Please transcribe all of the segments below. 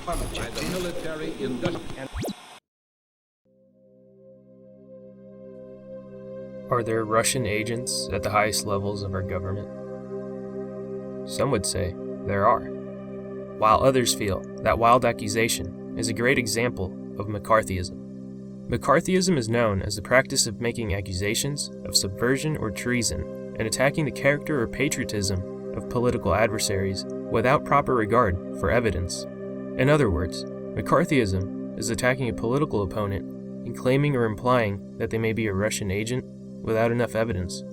by the military industrial. Are there Russian agents at the highest levels of our government? Some would say there are, while others feel that wild accusation is a great example of McCarthyism. McCarthyism is known as the practice of making accusations of subversion or treason and attacking the character or patriotism of political adversaries without proper regard for evidence. In other words, McCarthyism is attacking a political opponent and claiming or implying that they may be a Russian agent without enough evidence.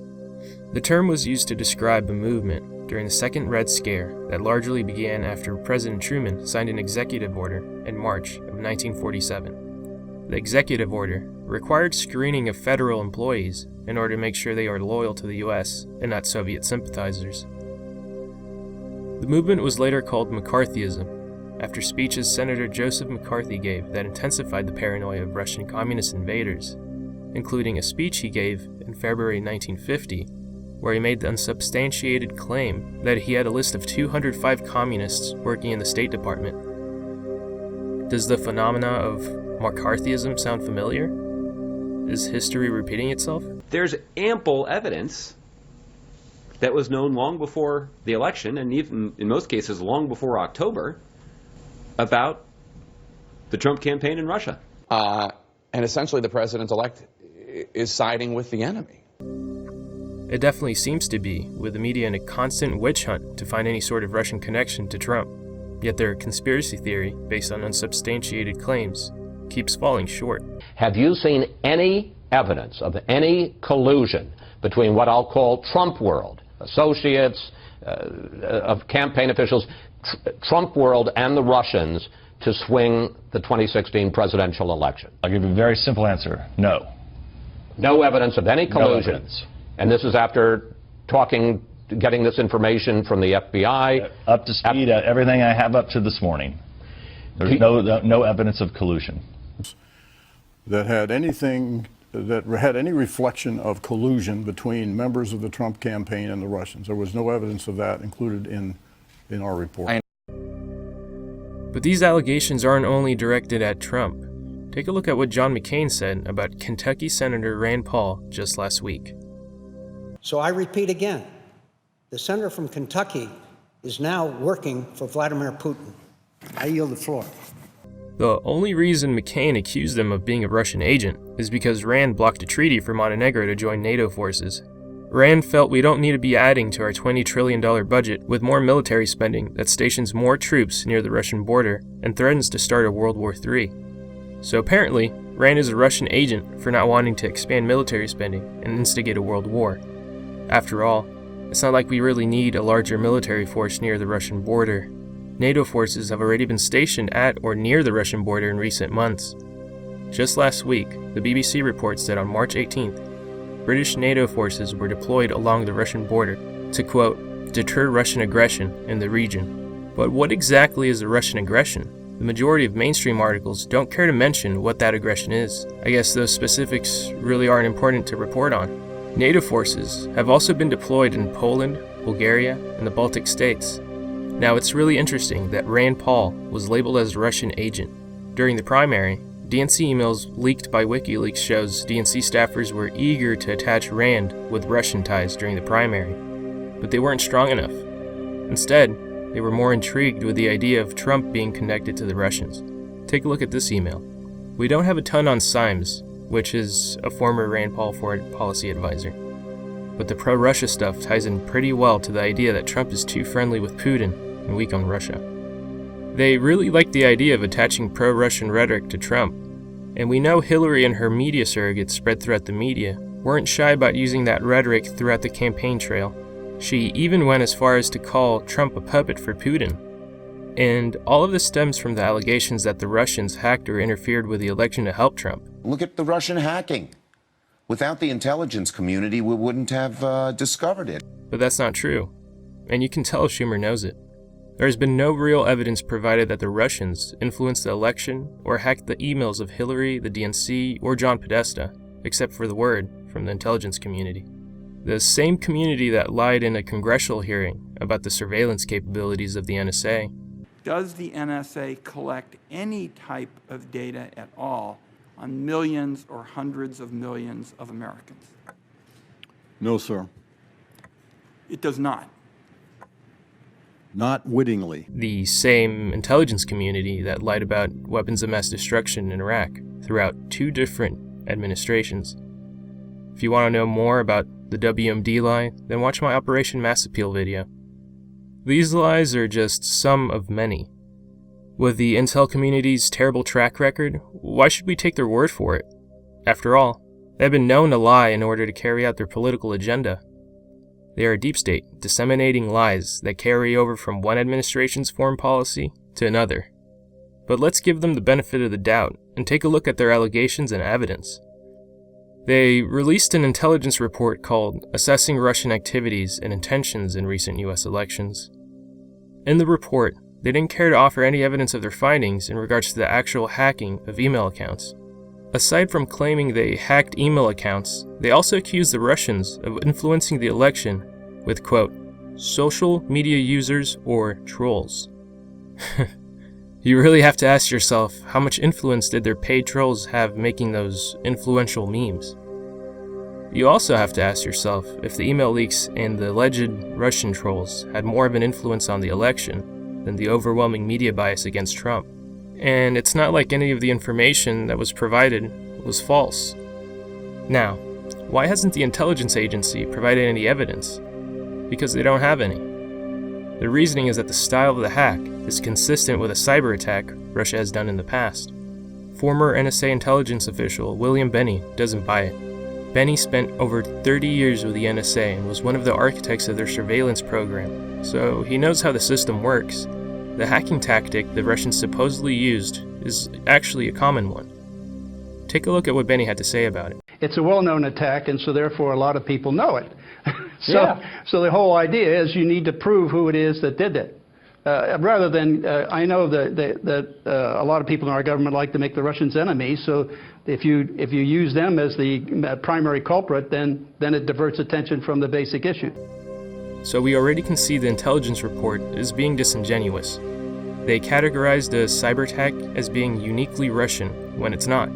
The term was used to describe a movement during the Second Red Scare that largely began after President Truman signed an executive order in March of 1947. The executive order required screening of federal employees in order to make sure they are loyal to the U.S. and not Soviet sympathizers. The movement was later called McCarthyism, after speeches Senator Joseph McCarthy gave that intensified the paranoia of Russian communist invaders, including a speech he gave in February 1950, where he made the unsubstantiated claim that he had a list of 205 communists working in the State Department. Does the phenomena of McCarthyism sound familiar? Is history repeating itself? There's ample evidence that was known long before the election, and even in most cases long before October, about the Trump campaign in Russia. And essentially the president-elect is siding with the enemy. It definitely seems to be, with the media in a constant witch hunt to find any sort of Russian connection to Trump. Yet their conspiracy theory, based on unsubstantiated claims, keeps falling short. Have you seen any evidence of any collusion between what I'll call Trump world, associates of campaign officials, Trump world and the Russians to swing the 2016 presidential election? I'll give you a very simple answer. No. No evidence of any collusion. No evidence. And this is after getting this information from the FBI? Up to speed, everything I have up to this morning. There's no evidence of collusion. That had any reflection of collusion between members of the Trump campaign and the Russians. There was no evidence of that included in our report. But these allegations aren't only directed at Trump. Take a look at what John McCain said about Kentucky Senator Rand Paul just last week. So I repeat again, the senator from Kentucky is now working for Vladimir Putin. I yield the floor. The only reason McCain accused him of being a Russian agent is because Rand blocked a treaty for Montenegro to join NATO forces. Rand felt we don't need to be adding to our $20 trillion budget with more military spending that stations more troops near the Russian border and threatens to start a World War III. So apparently, Rand is a Russian agent for not wanting to expand military spending and instigate a world war. After all, it's not like we really need a larger military force near the Russian border. NATO forces have already been stationed at or near the Russian border in recent months. Just last week, the BBC reports that on March 18th, British NATO forces were deployed along the Russian border to, quote, deter Russian aggression in the region. But what exactly is a Russian aggression? The majority of mainstream articles don't care to mention what that aggression is. I guess those specifics really aren't important to report on. NATO forces have also been deployed in Poland, Bulgaria, and the Baltic states. Now it's really interesting that Rand Paul was labeled as a Russian agent. During the primary, DNC emails leaked by WikiLeaks shows DNC staffers were eager to attach Rand with Russian ties during the primary, but they weren't strong enough. Instead, they were more intrigued with the idea of Trump being connected to the Russians. Take a look at this email. We don't have a ton on Symes, which is a former Rand Paul foreign policy advisor, but the pro-Russia stuff ties in pretty well to the idea that Trump is too friendly with Putin and weak on Russia. They really like the idea of attaching pro-Russian rhetoric to Trump, and we know Hillary and her media surrogates spread throughout the media weren't shy about using that rhetoric throughout the campaign trail. She even went as far as to call Trump a puppet for Putin. And all of this stems from the allegations that the Russians hacked or interfered with the election to help Trump. Look at the Russian hacking. Without the intelligence community, we wouldn't have discovered it. But that's not true, and you can tell Schumer knows it. There has been no real evidence provided that the Russians influenced the election or hacked the emails of Hillary, the DNC, or John Podesta, except for the word from the intelligence community. The same community that lied in a congressional hearing about the surveillance capabilities of the NSA. does the NSA collect any type of data at all on millions or hundreds of millions of Americans? No, sir. It does not. Not wittingly. The same intelligence community that lied about weapons of mass destruction in Iraq throughout 2 different administrations. If you want to know more about the WMD lie, then watch my Operation Mass Appeal video. These lies are just some of many. With the intel community's terrible track record, why should we take their word for it? After all, they have been known to lie in order to carry out their political agenda. They are a deep state, disseminating lies that carry over from one administration's foreign policy to another. But let's give them the benefit of the doubt and take a look at their allegations and evidence. They released an intelligence report called Assessing Russian Activities and Intentions in Recent U.S. Elections. In the report, they didn't care to offer any evidence of their findings in regards to the actual hacking of email accounts. Aside from claiming they hacked email accounts, they also accused the Russians of influencing the election with, quote, social media users or trolls. You really have to ask yourself, how much influence did their paid trolls have making those influential memes? You also have to ask yourself if the email leaks and the alleged Russian trolls had more of an influence on the election than the overwhelming media bias against Trump. And it's not like any of the information that was provided was false. Now, why hasn't the intelligence agency provided any evidence? Because they don't have any. The reasoning is that the style of the hack is consistent with a cyber attack Russia has done in the past. Former NSA intelligence official William Benny doesn't buy it. Benny spent over 30 years with the NSA and was one of the architects of their surveillance program, so he knows how the system works. The hacking tactic the Russians supposedly used is actually a common one. Take a look at what Benny had to say about it. It's a well-known attack, and so therefore a lot of people know it. So the whole idea is you need to prove who it is that did it. Rather than, I know that a lot of people in our government like to make the Russians enemies, so if you use them as the primary culprit, then it diverts attention from the basic issue. So we already can see the intelligence report is being disingenuous. They categorized a cyber attack as being uniquely Russian when it's not.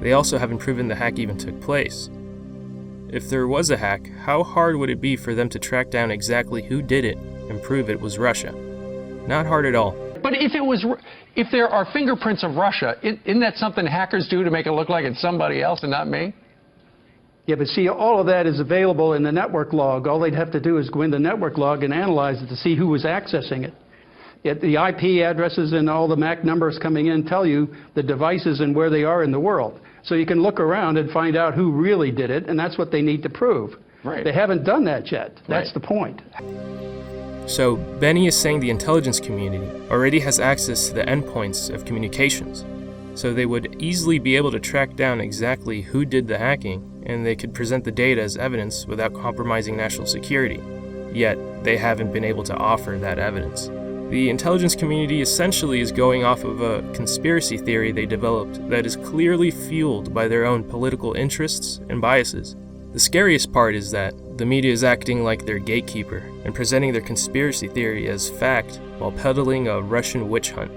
They also haven't proven the hack even took place. If there was a hack, how hard would it be for them to track down exactly who did it and prove it was Russia? Not hard at all. But if there are fingerprints of Russia, isn't that something hackers do to make it look like it's somebody else and not me? Yeah, but see, all of that is available in the network log. All they'd have to do is go in the network log and analyze it to see who was accessing it. The IP addresses and all the MAC numbers coming in tell you the devices and where they are in the world. So you can look around and find out who really did it, and that's what they need to prove. Right. They haven't done that yet. That's the point. So Benny is saying the intelligence community already has access to the endpoints of communications. So they would easily be able to track down exactly who did the hacking, and they could present the data as evidence without compromising national security. Yet, they haven't been able to offer that evidence. The intelligence community essentially is going off of a conspiracy theory they developed that is clearly fueled by their own political interests and biases. The scariest part is that the media is acting like their gatekeeper and presenting their conspiracy theory as fact while peddling a Russian witch hunt.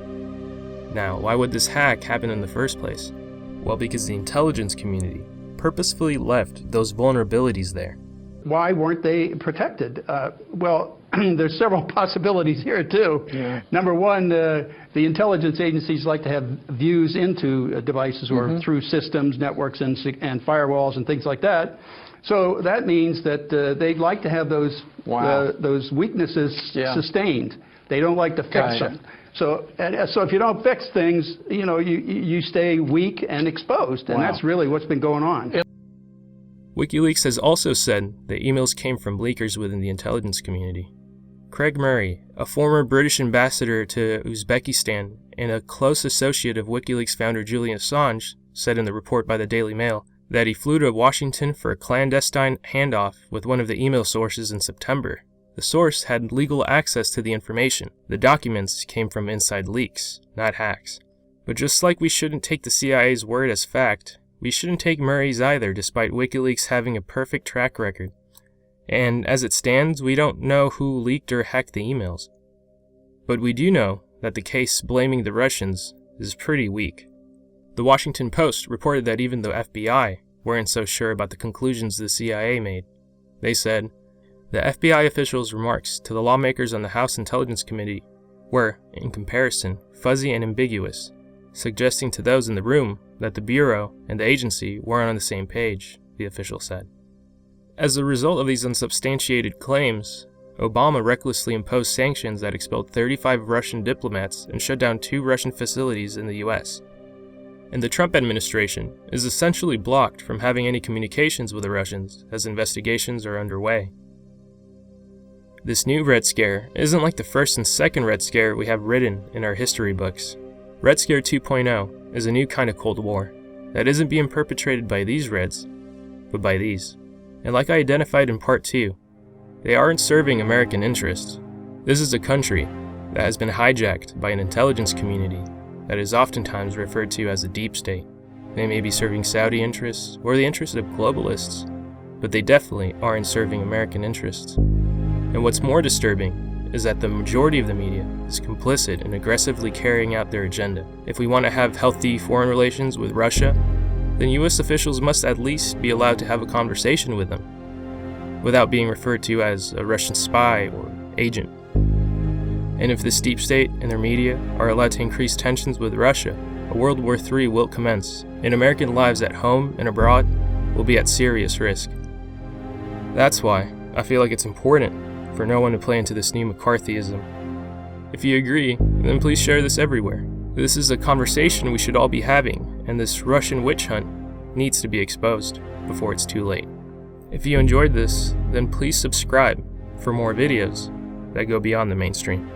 Now, why would this hack happen in the first place? Well, because the intelligence community purposefully left those vulnerabilities there. Why weren't they protected? Well, there's several possibilities here, too. Yeah. Number one, the intelligence agencies like to have views into devices or through systems, networks, and firewalls and things like that. So that means that they'd like to have those weaknesses sustained. They don't like to fix them. So if you don't fix things, you stay weak and exposed, and that's really what's been going on. WikiLeaks has also said that emails came from leakers within the intelligence community. Craig Murray, a former British ambassador to Uzbekistan and a close associate of WikiLeaks founder Julian Assange, said in the report by the Daily Mail that he flew to Washington for a clandestine handoff with one of the email sources in September. The source had legal access to the information. The documents came from inside leaks, not hacks. But just like we shouldn't take the CIA's word as fact, we shouldn't take Murray's either, despite WikiLeaks having a perfect track record. And as it stands, we don't know who leaked or hacked the emails. But we do know that the case blaming the Russians is pretty weak. The Washington Post reported that even the FBI weren't so sure about the conclusions the CIA made. They said, the FBI officials' remarks to the lawmakers on the House Intelligence Committee were, in comparison, fuzzy and ambiguous, suggesting to those in the room that the Bureau and the agency weren't on the same page, the official said. As a result of these unsubstantiated claims, Obama recklessly imposed sanctions that expelled 35 Russian diplomats and shut down 2 Russian facilities in the US. And the Trump administration is essentially blocked from having any communications with the Russians as investigations are underway. This new Red Scare isn't like the first and second Red Scare we have written in our history books. Red Scare 2.0 is a new kind of Cold War that isn't being perpetrated by these Reds, but by these. And like I identified in Part 2, they aren't serving American interests. This is a country that has been hijacked by an intelligence community that is oftentimes referred to as a deep state. They may be serving Saudi interests or the interests of globalists, but they definitely aren't serving American interests. And what's more disturbing is that the majority of the media is complicit in aggressively carrying out their agenda. If we want to have healthy foreign relations with Russia, then US officials must at least be allowed to have a conversation with them, without being referred to as a Russian spy or agent. And if this deep state and their media are allowed to increase tensions with Russia, a World War III will commence, and American lives at home and abroad will be at serious risk. That's why I feel like it's important for no one to play into this new McCarthyism. If you agree, then please share this everywhere. This is a conversation we should all be having, and this Russian witch hunt needs to be exposed before it's too late. If you enjoyed this, then please subscribe for more videos that go beyond the mainstream.